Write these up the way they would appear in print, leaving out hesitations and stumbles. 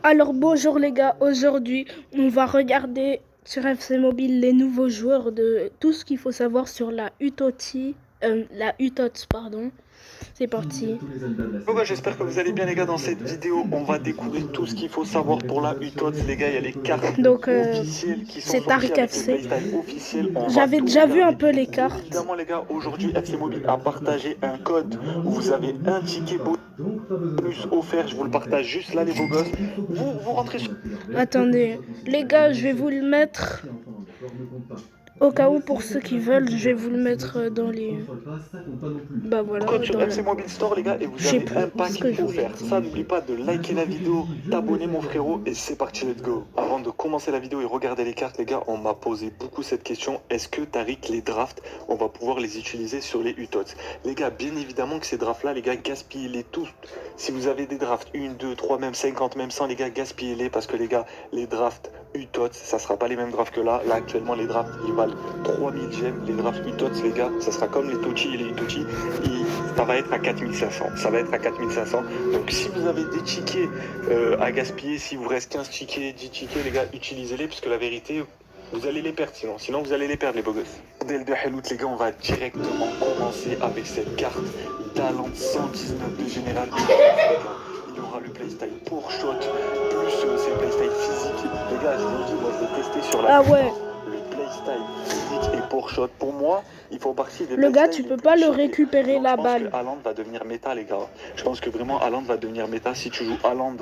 Alors bonjour les gars, aujourd'hui on va regarder sur FC Mobile les nouveaux joueurs de tout ce qu'il faut savoir sur la UTOTS pardon. C'est parti. J'espère que vous allez bien les gars. Dans cette vidéo on va découvrir tout ce qu'il faut savoir pour la UTOTS les gars. Il y a les cartes Donc officielles qui sont c'est sorties Tariq avec le FC. playstyle officiel. On va J'avais tout déjà vu un regarder. peu les cartes. Évidemment les gars, aujourd'hui FC Mobile a partagé un code où vous avez un ticket bonus offert. Je vous le partage juste là les beaux gosses. Vous rentrez sur... Attendez, les gars, je vais vous le mettre au cas où pour ceux qui veulent, je vais vous le mettre dans les... Bah voilà, code sur dans FC Mobile Store les gars et vous avez un pack offert. Ça, n'oublie pas de liker la vidéo, t'abonner mon frérot et c'est parti, let's go. Avant de commencer la vidéo et regarder les cartes les gars, on m'a posé beaucoup cette question: est-ce que Tariq, les drafts, on va pouvoir les utiliser sur les UTOTS? Les gars, bien évidemment que ces drafts là les gars, gaspillez-les tous. Si vous avez des drafts 1, 2, 3, même 50, même 100 les gars, gaspillez-les parce que les gars, les drafts UTOTS, ça sera pas les mêmes drafts que là. Là actuellement les drafts ils valent 3000 gemmes. Les drafts UTOTS les gars, ça sera comme les Tochi et les Itochi, ça va être à 4500. Ça va être à 4500. Donc si vous avez des tickets à gaspiller, si vous reste 15 tickets, 10 tickets les gars, utilisez-les parce que la vérité, vous allez les perdre sinon vous allez les perdre les beaux gosses. Dès de Hellout les gars, on va directement commencer avec cette carte Talent 119 de Général. Il y aura le playstyle pour shot, plus c'est le playstyle physique. Les gars, je vous le dis, moi je l'ai testé sur la le playstyle physique et pour shot. Pour moi, il faut partir des le gars, tu peux pas le récupérer. Donc, la balle. Je pense que Haaland va devenir méta, les gars. Je pense que vraiment Haaland va devenir méta. Si tu joues Haaland,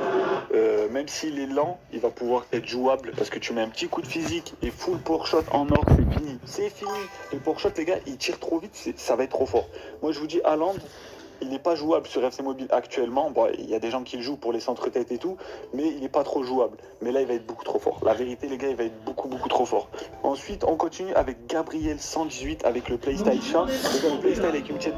même s'il est lent, il va pouvoir être jouable parce que tu mets un petit coup de physique et full pour shot en or, c'est fini. C'est fini. Le pour shot, les gars, il tire trop vite, ça va être trop fort. Moi, je vous dis, Haaland, il n'est pas jouable sur FC Mobile actuellement. Bon, il y a des gens qui le jouent pour les centres-têtes et tout, mais il n'est pas trop jouable. Mais là, il va être beaucoup trop fort. La vérité, les gars, il va être beaucoup trop fort. Ensuite, on continue avec Gabriel 118 avec le playstyle chat. Les gars, le playstyle avec une petite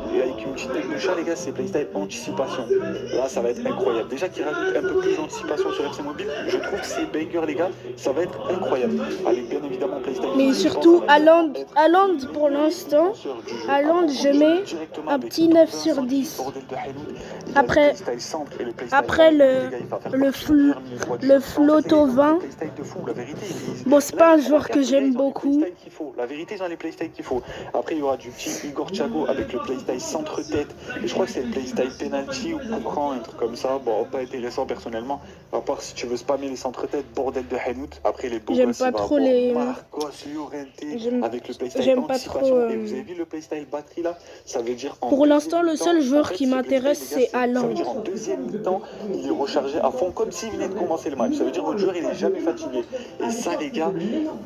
tête de chat, les gars, c'est playstyle anticipation. Là, ça va être incroyable. Déjà qu'il rajoute un peu plus d'anticipation sur FC Mobile, je trouve que c'est banger, les gars. Ça va être incroyable. Avec bien évidemment playstyle. Mais surtout, Haaland pour l'instant, Haaland, je mets un petit 9 sur 10. Après le Floto 20, bon, c'est pas un joueur que j'aime beaucoup. La vérité, ils ont les playstyles qu'il faut. Après, il y aura du petit Igor Thiago avec le playstyle centre-tête. Et je crois que c'est le playstyle penalty ou coup franc, un truc comme ça. Bon, pas intéressant personnellement. À part si tu veux spammer les centre-têtes, bordel de Hellout. Après, les beaux j'aime gosses, pas trop les. Marcos Llorente avec le playstyle J'aime pas trop. Et vous avez vu le playstyle batterie là? Ça veut dire pour l'instant, le seul joueur qui m'intéresse, c'est Haaland. Ça veut dire en deuxième mi-temps, il est rechargé à fond comme s'il venait de commencer le match. Ça veut dire que votre joueur, il est jamais fatigué. Et ça, les gars,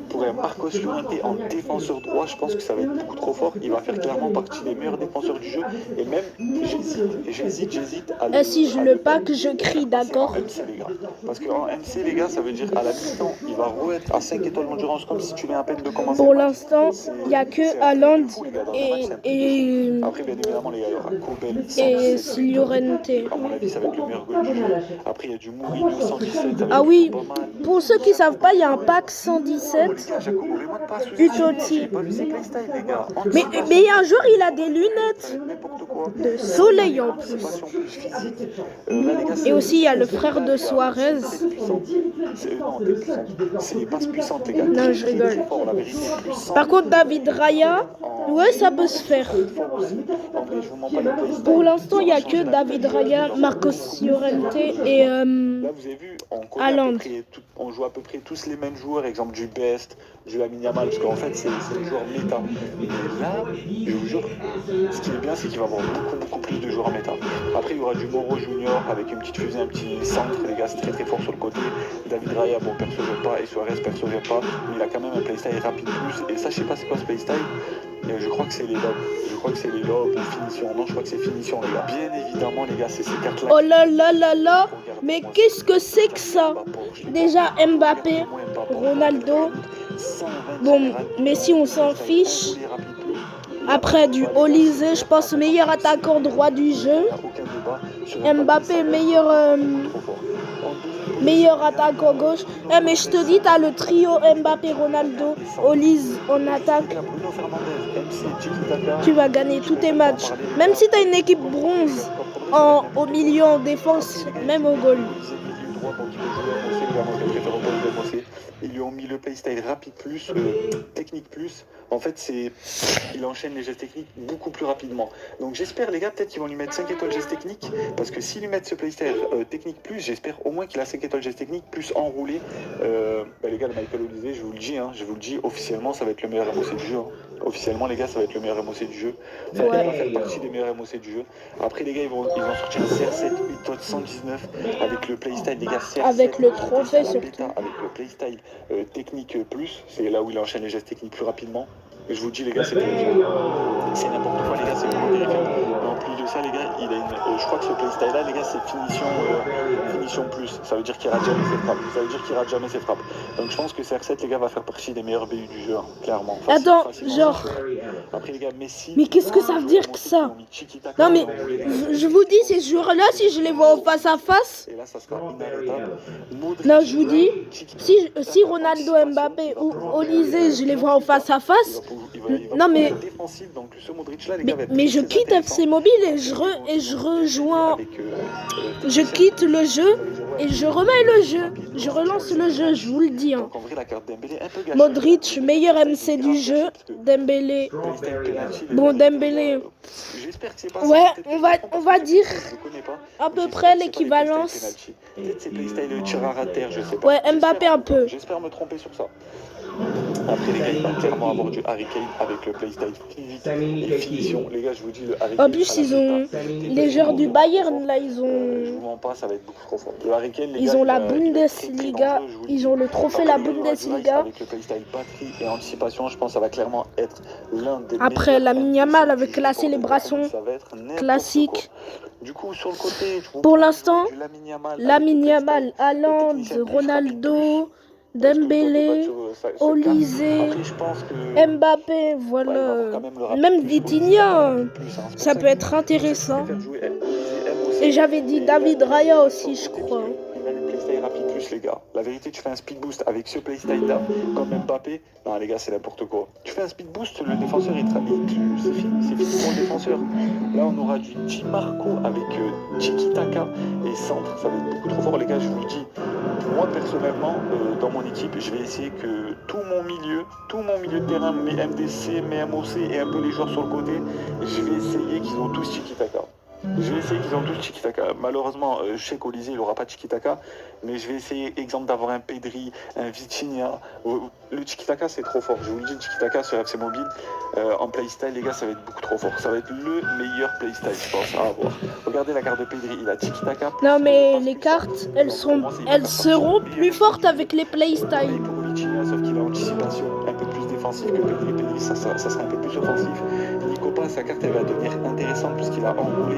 pour un Marcos Llorente en défenseur droit, je pense que ça va être beaucoup trop fort. Il va faire clairement partie des meilleurs défenseurs du jeu. Et même, j'hésite à le. Si je le pack, je crie, d'accord. MC, les gars. Parce qu'en MC, les gars, ça veut dire à la mi-temps, il va re-être à 5 étoiles d'endurance comme si tu viens à peine de commencer. Pour l'instant, il n'y a que Haaland et. Après, bien évidemment, les gars, il y aura Kobel et Llorente. À mon avis, ça va être le meilleur goal du jeu. Après, il y a du Mourinho 117. Ah oui, pour ceux qui savent pas, il y a un pack 117. Utotti. Mais il y a un joueur, il a des lunettes de soleil en plus. Et aussi, il y a le frère de Suarez. C'est pas puissante, les gars. Non, je rigole. Par contre, David Raya, ouais, ça peut se faire. Pour l'instant, il n'y a que David Raya, Marcos Llorente et là, vous avez vu, Haaland. On joue à peu près tous les mêmes joueurs, exemple du Best, du Lamine Yamal, parce qu'en fait, c'est le joueur méta. Mais là, je vous jure, ce qui est bien, c'est qu'il va y avoir beaucoup plus de joueurs méta. Après, il y aura du Moro Junior avec une petite fusée, un petit centre, les gars, c'est très fort sur le côté. David Raya, bon, perso, j'aime pas, et Suarez, perso, j'aime pas, mais il a quand même un playstyle rapide plus. Et ça, je sais pas c'est quoi ce playstyle. Je crois que c'est les lobes. Je crois que c'est les lobes ou finition. Non, je crois que c'est finition, les gars. Bien évidemment, les gars, c'est ces cartes-là. Oh là là là là. Mais qu'est-ce que c'est que ça? Déjà Mbappé, Ronaldo. Bon, mais si on s'en fiche. Après du Olysée, je pense meilleur attaquant droit du jeu. Mbappé, meilleur attaquant gauche. Mais je te dis, t'as le trio Mbappé, Ronaldo, Olise en attaque. Tu vas gagner tous tes matchs. Même si t'as une équipe bronze au milieu, en défense, même au goal. donc il peut jouer MOC, les gars, moi je le préfère au poste de MOC. Ils lui ont mis le playstyle rapide plus, technique plus. En fait, il enchaîne les gestes techniques beaucoup plus rapidement. Donc j'espère, les gars, peut-être qu'ils vont lui mettre 5 étoiles gestes techniques, parce que s'ils lui mettent ce playstyle technique plus, j'espère au moins qu'il a 5 étoiles gestes techniques plus enroulé. Les gars, le Michael Olise, je vous le dis, je vous le dis, officiellement, ça va être le meilleur MOC du jeu. Officiellement, les gars, ça va être le meilleur MOC du jeu. Ça va faire partie des meilleurs MOC du jeu. Après, les gars, ils vont sortir un CR7 UTOT 119 avec le playstyle, les gars, CR7. Avec le trophée surtout. Avec le playstyle technique plus, c'est là où il enchaîne les gestes techniques plus rapidement. Et je vous dis, les gars, c'est terrifiant. C'est n'importe quoi, les gars, c'est vraiment terrifiant. Mais en plus de ça, les gars, il a je crois que ce playstyle-là, les gars, c'est finition plus. Ça veut dire qu'il rate jamais ses frappes. Ça veut dire qu'il rate jamais ses frappes. Donc je pense que CR7, les gars, va faire partie des meilleurs BU du jeu, clairement. Attends, genre. Après, les gars, Messi. Mais qu'est-ce que ça veut dire que ça? Non, mais je vous dis, ces joueurs-là, si je les vois en face à face. Et là, ça sera inarrêtable. Non, je vous dis, si Ronaldo, Mbappé ou Olise, je les vois en face à face. Non, mais. Mais je quitte FC Mobile et je rejoins. Je quitte le jeu et je remets le jeu. Je relance le jeu, je vous le dis. Modric, meilleur MC du jeu. Dembélé. Bon, Dembélé. Ouais, on va dire à peu près l'équivalence. Ouais, Mbappé un peu. J'espère me tromper sur ça. Après, les gars, il va clairement avoir du Harry Kane avec le playstyle physique et finition. Les gars, je vous dis, le Harry Kane. En plus, ils ont les joueurs du Bayern, là, ils ont. Je vous mens pas, ça va être beaucoup trop fort. Le Harry Kane, les ils gars, ont la Bundesliga, ils ont le trophée la Bundesliga. Avec le playstyle batterie et anticipation, je pense que ça va clairement être l'un des. Après, Lamine Yamal avec la célébration classique. Du coup, sur le côté, pour l'instant, Lamine Yamal, Haaland, Ronaldo. Dembélé, Olise, Mbappé, voilà. Même Vitinha, ça peut être intéressant. Et j'avais dit David Raya aussi, je crois. Les gars, la vérité, tu fais un speed boost avec ce playstyle là, comme Mbappé, non les gars, c'est n'importe quoi. Tu fais un speed boost, le défenseur il c'est fini pour le défenseur. Là, on aura du Di Marco avec Tiki Taka et centre, ça va être beaucoup trop fort, les gars, je vous le dis. Moi, personnellement, dans mon équipe, je vais essayer que tout mon milieu de terrain, mes MDC, mes MOC et un peu les joueurs sur le côté, je vais essayer qu'ils ont tous Tiki Taka. Je vais essayer qu'ils ont tous Tiki-Taka. Malheureusement, je sais qu'Olise, il n'aura pas Tiki-Taka, mais je vais essayer, exemple, d'avoir un Pedri, un Vitinha. Le Tiki-Taka, c'est trop fort. Je vous le dis, le Tiki-Taka sur FC Mobile, en playstyle, les gars, ça va être beaucoup trop fort. Ça va être le meilleur playstyle, je pense, à avoir. Regardez la carte de Pedri, il a Tiki-Taka. Non, mais les cartes, elles seront plus fortes avec les playstyles. Pour Vitinha, sauf qu'il a anticipation, un peu plus défensif que Pedri. Pedri, ça sera un peu plus offensif. Nicopas, sa carte, elle va devenir intéressante puisqu'il a enroulé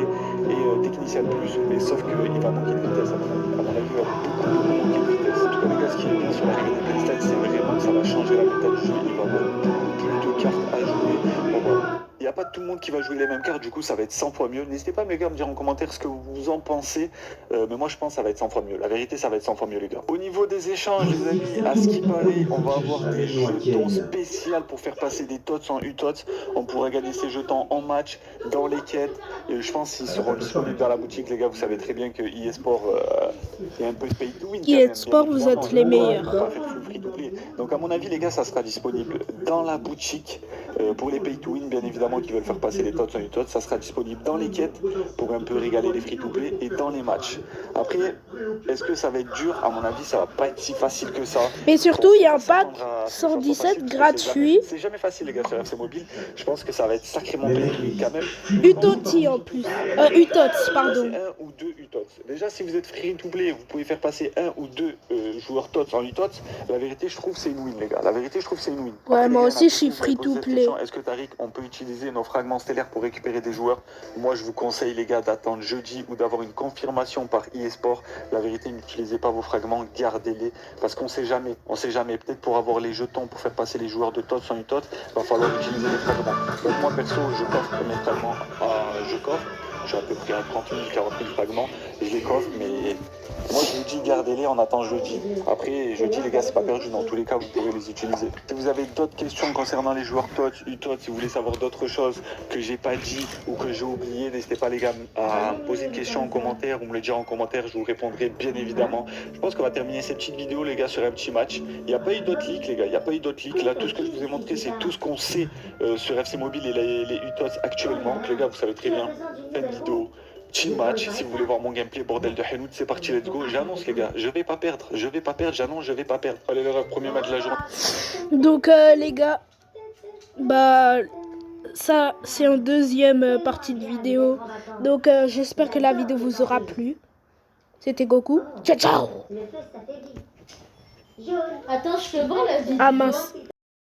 et technicien plus, mais sauf qu'il va manquer de vitesse. À mon avis, il va beaucoup manquer de vitesse. En tout cas, les gars, ce qui est bien sur la règle des playstyles, c'est vraiment que ça va changer la méthode du jeu. Il va y avoir beaucoup plus de cartes à jouer. Il n'y a pas tout le monde qui va jouer les mêmes cartes, du coup ça va être 100 fois mieux. N'hésitez pas les gars à me dire en commentaire ce que vous en pensez, mais moi je pense que ça va être 100 fois mieux. La vérité, ça va être 100 fois mieux les gars. Au niveau des échanges les amis, à ce qui paraît, on va avoir des jetons spéciaux pour faire passer des tots en UTOTS. On pourra gagner ces jetons en match, dans les quêtes. Et je pense qu'ils seront disponibles dans la boutique les gars. Vous savez très bien que eSport est un peu pay to win. eSport, vous êtes les meilleurs. Donc à mon avis les gars, ça sera disponible dans la boutique pour les pay to win bien évidemment qui veulent faire passer les tots en UTOTS. Ça sera disponible dans les quêtes pour un peu régaler les free to play et dans les matchs. Après, est-ce que ça va être dur? À mon avis, ça va pas être si facile que ça. Mais surtout, il y a un pack 117 gratuit. C'est jamais facile les gars sur FC Mobile. Je pense que ça va être sacrément pénible quand même. UTOTI en plus. UTOTS, pardon. Un ou deux UTOTS. Déjà, si vous êtes free to play, vous pouvez faire passer un ou deux joueurs TOTS en UTOTS. La vérité, je trouve c'est une win les gars. La vérité, je trouve c'est une win. Ouais, après, moi aussi, je suis free to play. Est-ce que Tariq, on peut utiliser nos fragments stellaires pour récupérer des joueurs? Moi, je vous conseille les gars d'attendre jeudi ou d'avoir une confirmation par eSport. La vérité, n'utilisez pas vos fragments, gardez-les parce qu'on sait jamais. On sait jamais. Peut-être pour avoir les jetons pour faire passer les joueurs de TOTS en UTOTS, il va falloir utiliser les fragments. Donc moi perso, je coffre mes fragments. Je coffre. J'ai à peu près 30 000, 40 000 fragments. Je les coffre, mais Moi, je vous dis, gardez-les, on attend jeudi. Après, jeudi, les gars, c'est pas perdu. Dans tous les cas, vous pourrez les utiliser. Si vous avez d'autres questions concernant les joueurs TOTS, UTOTS, si vous voulez savoir d'autres choses que j'ai pas dit ou que j'ai oublié, n'hésitez pas, les gars, à me poser une question en commentaire ou me le dire en commentaire. Je vous répondrai bien évidemment. Je pense qu'on va terminer cette petite vidéo, les gars, sur un petit match. Il n'y a pas eu d'autres leaks, les gars. Il n'y a pas eu d'autres leaks. Là, tout ce que je vous ai montré, c'est tout ce qu'on sait sur FC Mobile et les UTOTS actuellement. Donc, les gars, vous savez très bien. Fin de vidéo. Team match, si vous voulez voir mon gameplay, bordel de Henout, c'est parti, let's go. J'annonce, les gars, je vais pas perdre, j'annonce, je vais pas perdre. Allez, le premier match de la journée. Donc, les gars, bah, ça, c'est en deuxième partie de vidéo. Donc, j'espère que la vidéo vous aura plu. C'était Goku. Ciao, ciao! Attends, je te vois la vidéo. Ah mince.